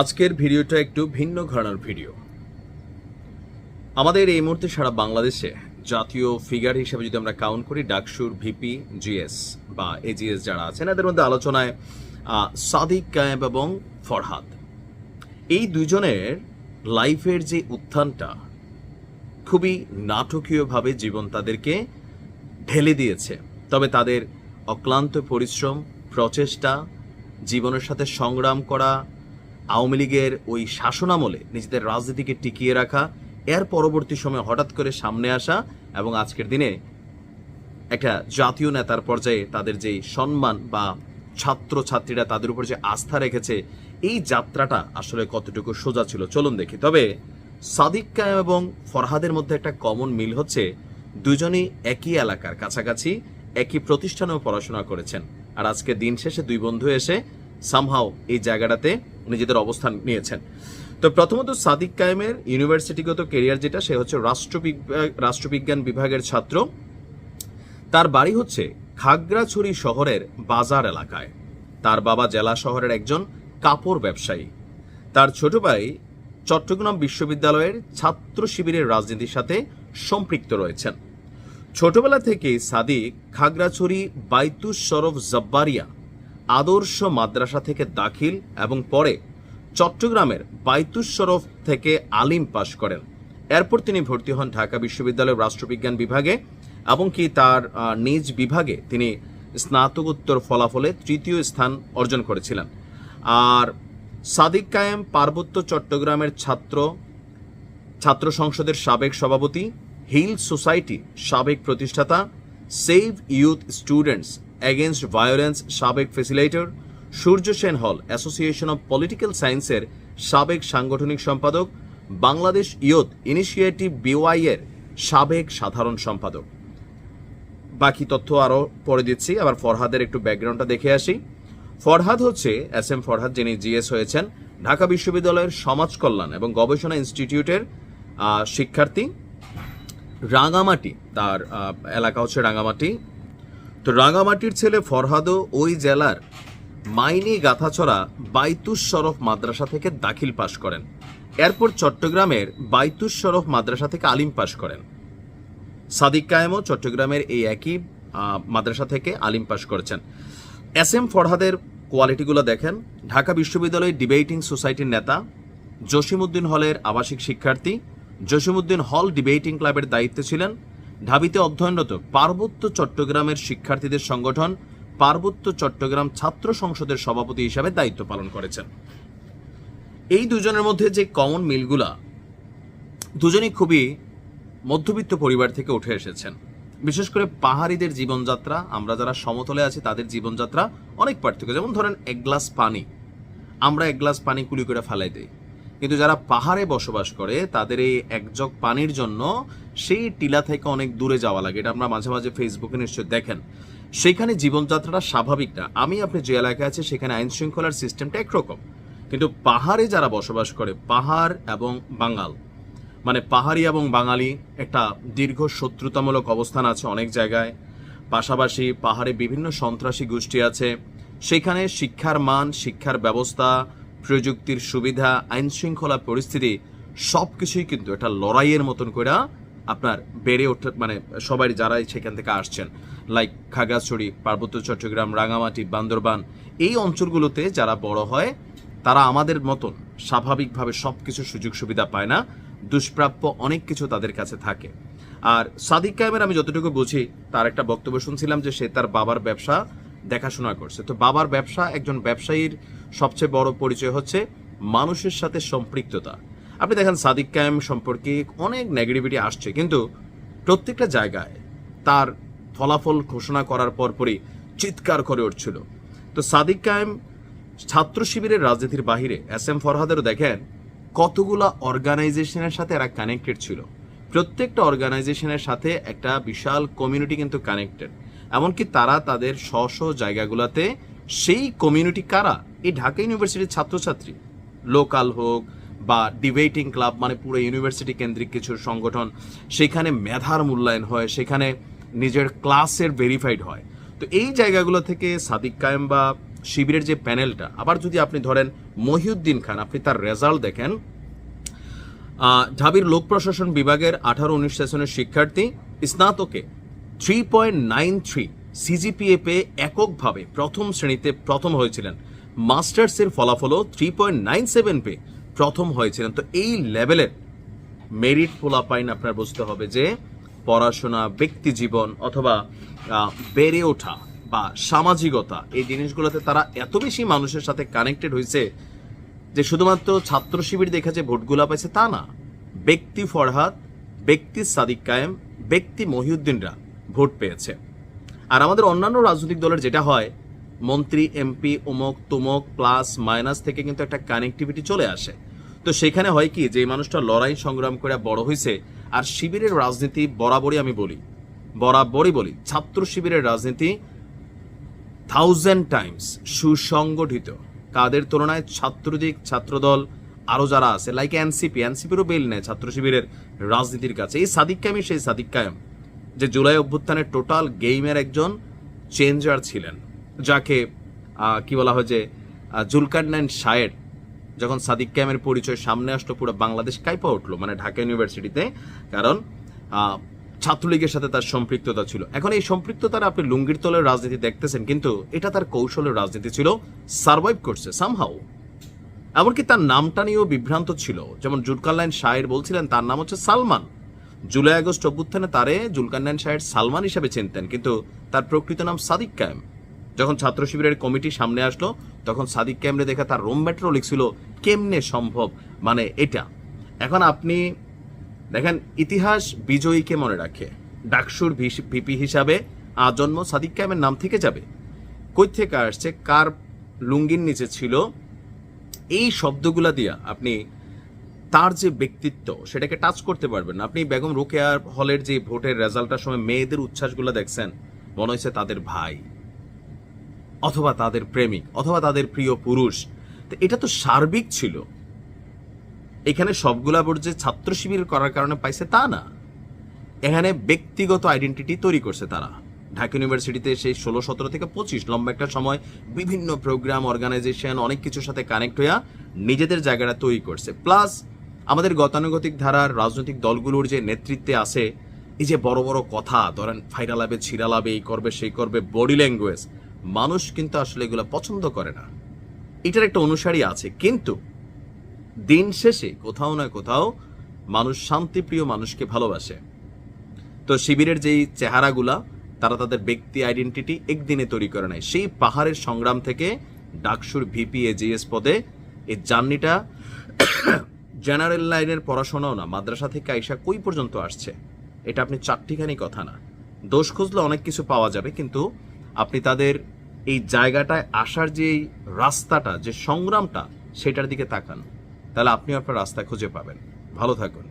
আজকের ভিডিওটা একটু ভিন্ন ঘরানার ভিডিও। আমাদের এই মুহূর্তে সারা বাংলাদেশে জাতীয় ফিগার হিসেবে যদি আমরা কাউন্ট করি, ডাকসুর ভিপি, জিএস বা এজিএস যারা আছেন, এদের মধ্যে আলোচনায় সাদিক কায়েম এবং ফরহাদ, এই দুজনের লাইফের যে উত্থানটা খুবই নাটকীয়ভাবে জীবন তাদেরকে ঢেলে দিয়েছে। তবে তাদের অক্লান্ত পরিশ্রম, প্রচেষ্টা, জীবনের সাথে সংগ্রাম করা, আওয়ামী লীগের ওই শাসনামলে নিজেদের রাজনীতিকে টিকিয়ে রাখা, এর পরবর্তী সময়ে হঠাৎ করে সামনে আসা এবং আজকের দিনে একটা জাতীয় নেতার পর্যায়ে তাদের যেই সম্মান বা ছাত্রছাত্রীরা তাদের উপর যে আস্থা রেখেছে, এই যাত্রাটা আসলে কতটুকু সোজা ছিল চলুন দেখি। তবে সাদিক কায়েম এবং ফরহাদের মধ্যে একটা কমন মিল হচ্ছে, দুজনেই একই এলাকার কাছাকাছি একই প্রতিষ্ঠানেও পড়াশোনা করেছেন। আর আজকে দিন শেষে দুই বন্ধু এসে সামহাও এই জায়গাটাতে নিজেদের অবস্থান নিয়েছেন। তো প্রথমত সাদিক কায়েমের ইউনিভার্সিটিগত কেরিয়ার যেটা, সে হচ্ছে রাষ্ট্রবিজ্ঞান বিভাগের ছাত্র। তার বাড়ি হচ্ছে খাগড়াছড়ি শহরের বাজার এলাকায়। তার বাবা জেলা শহরের একজন কাপড় ব্যবসায়ী। তার ছোট ভাই চট্টগ্রাম বিশ্ববিদ্যালয়ের ছাত্র শিবিরের রাজনীতির সাথে সম্পৃক্ত রয়েছেন। ছোটবেলা থেকেই সাদিক খাগড়াছড়ি বাইতুস শরফ জব্বারিয়া আদর্শ মাদ্রাসা থেকে দাখিল এবং পরে চট্টগ্রামের বাইতুস শরফ থেকে আলিম পাশ করেন। এরপর তিনি ভর্তি হন ঢাকা বিশ্ববিদ্যালয়ের রাষ্ট্রবিজ্ঞান বিভাগে এবং কি তার নিজ বিভাগে তিনি স্নাতকোত্তর ফলাফলে তৃতীয় স্থান অর্জন করেছিলেন। আর সাদিক কায়েম পার্বত্য চট্টগ্রামের ছাত্র সংসদের সাবেক সভাপতি, হিল সোসাইটি সাবেক প্রতিষ্ঠাতা, save youth students against violence সাবেক ফেসিলিটেটর, সূর্য সেন হল অ্যাসোসিয়েশন অব পলিটিক্যাল সায়েন্সের সাবেক সাংগঠনিক সম্পাদক, বাংলাদেশ ইয়ুথ ইনিশিয়েটিভ বিওয়াই এর সাবেক সাধারণ সম্পাদক। বাকি তথ্য আরও পরে দিচ্ছি। আবার ফরহাদের একটু ব্যাকগ্রাউন্ডটা দেখে আসি। ফরহাদ হচ্ছে এস ফরহাদ, যিনি জিএস হয়েছেন, ঢাকা বিশ্ববিদ্যালয়ের সমাজ কল্যাণ এবং গবেষণা ইনস্টিটিউটের শিক্ষার্থী। রাঙামাটি তার এলাকা হচ্ছে রাঙামাটি। তো রাঙামাটির ছেলে ফরহাদও ওই জেলার মাইনি গাথাছড়া বাইতুস শরফ মাদ্রাসা থেকে দাখিল পাশ করেন। এরপর চট্টগ্রামের বাইতুস শরফ মাদ্রাসা থেকে আলিম পাশ করেন। সাদিক কায়েমও চট্টগ্রামের এই একই মাদ্রাসা থেকে আলিম পাশ করেছেন। এস ফরহাদের কোয়ালিটিগুলো দেখেন। ঢাকা বিশ্ববিদ্যালয় ডিবেটিং সোসাইটির নেতা, জসিমউদ্দিন হলের আবাসিক শিক্ষার্থী, জসিমউদ্দিন হল ডিবেটিং ক্লাবের দায়িত্বে ছিলেন। ঢাবিতে অধ্যয়নরত পার্বত্য চট্টগ্রামের শিক্ষার্থীদের সংগঠন পার্বত্য চট্টগ্রাম ছাত্র সংসদের সভাপতি হিসাবে দায়িত্ব পালন করেছেন। এই দুজনের মধ্যে যে কমন মিলগুলা, দুজনেই খুবই মধ্যবিত্ত পরিবার থেকে উঠে এসেছেন। বিশেষ করে পাহাড়িদের জীবনযাত্রা, আমরা যারা সমতলে আছি তাদের জীবনযাত্রা অনেক পার্থক্য। যেমন ধরেন এক গ্লাস পানি, আমরা এক গ্লাস পানি কুলি করে ফেলাই দিই, কিন্তু যারা পাহাড়ে বসবাস করে তাদের এই এক জগ পানির জন্য সেই টিলা থেকে অনেক দূরে যাওয়া লাগে। এটা আমরা মাঝে মাঝে ফেসবুকে নিশ্চয় দেখেন। সেখানে জীবনযাত্রাটা স্বাভাবিক না। আপনি যে এলাকায় আছে সেখানে আইন শৃঙ্খলার সিস্টেমটা একরকম, কিন্তু পাহাড়ে যারা বসবাস করে, পাহাড় এবং বাঙাল, মানে পাহাড়ি এবং বাঙালি একটা দীর্ঘ শত্রুতামূলক অবস্থান আছে অনেক জায়গায়। পাশাপাশি পাহাড়ে বিভিন্ন সন্ত্রাসী গোষ্ঠী আছে। সেখানে শিক্ষার মান, শিক্ষার ব্যবস্থা, প্রযুক্তির সুবিধা, আইন শৃঙ্খলা পরিস্থিতি সব কিছুই কিন্তু একটা লড়াইয়ের মতন করে আপনার বেড়ে ওঠে। মানে সবাই যারাই সেখান থেকে আসছেন, লাইক খাগড়াছড়ি, পার্বত্য চট্টগ্রাম, রাঙামাটি, বান্দরবান, এই অঞ্চলগুলোতে যারা বড় হয় তারা আমাদের মতন স্বাভাবিকভাবে সব কিছু সুযোগ সুবিধা পায় না। দুষ্প্রাপ্য অনেক কিছু তাদের কাছে থাকে। আর সাদিক কায়েমের আমি যতটুকু বুঝি, তার একটা বক্তব্য শুনছিলাম যে সে তার বাবার ব্যবসা দেখাশোনা করছে। তো বাবার ব্যবসা, একজন ব্যবসায়ীর সবচেয়ে বড় পরিচয় হচ্ছে মানুষের সাথে সম্পৃক্ততা। আপনি দেখেন সাদিক কায়েম সম্পর্কে অনেক নেগেটিভিটি আসছে, কিন্তু প্রত্যেকটা জায়গায় তার ফলাফল ঘোষণা করার পরপরই চিৎকার করে উঠছিল। তো সাদিক কায়েম ছাত্র শিবিরের রাজনীতির বাহিরে এস ফরহাদেরও দেখেন কতগুলা অর্গানাইজেশনের সাথে এরা কানেক্টেড ছিল। প্রত্যেকটা অর্গানাইজেশনের সাথে একটা বিশাল কমিউনিটি কিন্তু কানেক্টেড। এমনকি তারা তাদের স্ব জায়গাগুলোতে সেই কমিউনিটি কারা, এই ঢাকা ইউনিভার্সিটির ছাত্রছাত্রী, লোকাল হোক বা ডিবেটিং ক্লাব, মানে পুরো ইউনিভার্সিটি কেন্দ্রিক কিছু সংগঠন, সেখানে মেধার মূল্যায়ন হয়, সেখানে নিজের ক্লাসের ভেরিফাইড হয়। তো এই জায়গাগুলো থেকে সাদিক কায়েম বা শিবিরের যে প্যানেলটা, আবার যদি আপনি ধরেন মহিউদ্দিন খান, আপনি তার রেজাল্ট দেখেন, ঢাবির লোক প্রশাসন বিভাগের 18-19 সেশনের শিক্ষার্থী, স্নাতকে 3.93 সিজিপিএ পেয়ে এককভাবে প্রথম শ্রেণীতে প্রথম হয়েছিলেন। মাস্টার্সের ফলাফলও 3.97 পেয়ে প্রথম হয়েছিলেন। তো এই লেভেলের মেরিট পোলাপাইন আপনার বুঝতে হবে যে পড়াশোনা, ব্যক্তি জীবন অথবা বেড়ে ওঠা বা সামাজিকতা, এই জিনিসগুলোতে তারা এত বেশি মানুষের সাথে কানেক্টেড হয়েছে যে শুধুমাত্র ছাত্র শিবির দেখে যে ভোটগুলা পাইছে তা না, ব্যক্তি ফরহাদ, ব্যক্তি সাদিক কায়েম, ব্যক্তি মহিউদ্দিনরা ভোট পেয়েছে। আর আমাদের অন্যান্য রাজনৈতিক দলের যেটা হয়, মন্ত্রী, এমপি, অমুক তুমক, প্লাস মাইনাস থেকে কিন্তু একটা কানেক্টিভিটি চলে আসে। তো সেখানে হয় কি, যে মানুষটা লড়াই সংগ্রাম করে বড় হয়েছে। আর শিবিরের রাজনীতি বরাবরই বলি, ছাত্র শিবিরের রাজনীতি 1000 টাইমস সুসংগঠিত। কাদের তুলনায়? ছাত্রদল আরো যারা আছে, লাইক এনসিপিরও বেল নেয় ছাত্র শিবিরের রাজনীতির কাছে। এই সাদিক কায়েমই সেই সাদিক কায়েম যে জুলাই অভ্যুত্থানের টোটাল গেইমের একজন চেঞ্জার ছিলেন, যাকে কি বলা হয় যে জুলকারনাইন শায়ের যখন সাদিক কায়েমের পরিচয় সামনে আসলো, পুরো বাংলাদেশ কাইপা উঠলো, মানে ঢাকা ইউনিভার্সিটিতে, কারণ ছাত্রলীগের সাথে তার সম্পৃক্ততা ছিল। এখন এই সম্পৃক্ততার আপনি লুঙ্গির তলের রাজনীতি দেখতেছেন, কিন্তু এটা তার কৌশলের রাজনীতি ছিল, সার্ভাইভ করছে সামহাউ। এমনকি তার নামটা নিয়েও বিভ্রান্ত ছিল। যেমন জুলকারনাইন শায়ের বলছিলেন তার নাম হচ্ছে সালমান, জুলাই আগস্ট অভ্যুত্থানে তারে জুলকারনাইন শায়ের সালমান হিসেবে চিনতেন, কিন্তু তার প্রকৃত নাম সাদিক কায়েম। যখন ছাত্র শিবিরের কমিটি সামনে আসলো, তখন সাদিক কায়েমরে দেখে তার রুমমেটও লিখছিল কেমনে সম্ভব, মানে এটা। এখন আপনি দেখেন, ইতিহাস বিজয়ীকে মনে রাখে। ডাকসুর ভিপি হিসাবে আজন্ম সাদিক কায়েমের নাম থেকে যাবে। কই থেকে আসছে, কার লুঙ্গির নিচে ছিল, এই শব্দগুলা দিয়া আপনি তার যে ব্যক্তিত্ব সেটাকে টাচ করতে পারবেন না। আপনি বেগম রোকেয়া হলের যে ভোটের রেজাল্টের সময় মেয়েদের উচ্ছ্বাসগুলো দেখছেন, মনে হয়েছে তাদের ভাই অথবা তাদের প্রেমিক অথবা তাদের প্রিয় পুরুষ। তো এটা তো সার্বিক ছিল। এখানে সবগুলা ভোট যে ছাত্র শিবির করার কারণে পাইছে তা না, এখানে ব্যক্তিগত আইডেন্টিটি তৈরি করছে তারা। ঢাকা ইউনিভার্সিটিতে সেই 16-17 থেকে 25 লম্বা একটা সময় বিভিন্ন প্রোগ্রাম, অর্গানাইজেশন, অনেক কিছুর সাথে কানেক্ট হইয়া নিজেদের জায়গাটা তৈরি করছে। প্লাস আমাদের গতানুগতিক ধারার রাজনৈতিক দলগুলোর যে নেতৃত্বে আছে, এই যে বড় বড় কথা, ধরেন ফাইরালাবে, ছিড়ালাবে, এই করবে সেই করবে, বডি ল্যাঙ্গুয়েজ, মানুষ কিন্তু আসলে এগুলো পছন্দ করে না। এটার একটা অনুসারী আছে, কিন্তু দিন শেষে কোথাও না কোথাও মানুষ শান্তিপ্রিয় মানুষকে ভালোবাসে। তো শিবিরের যেই চেহারাগুলা, তারা তাদের ব্যক্তি আইডেন্টিটি একদিনে তৈরি করে নাই। সেই পাহাড়ের সংগ্রাম থেকে ডাকসুর ভিপি এজিএস পদে এই জার্নিটা জেনারেল লাইনের পড়াশোনাও না, মাদ্রাসা থেকে আইসা কই পর্যন্ত আসছে, এটা আপনি চারটিখানি কথা না। দোষ খুঁজলে অনেক কিছু পাওয়া যাবে, কিন্তু আপনি তাদের এই জায়গাটায় আসার যে রাস্তাটা, যে সংগ্রামটা, সেটার দিকে তাকান, তাহলে আপনি আপনার রাস্তা খুঁজে পাবেন। ভালো থাকুন।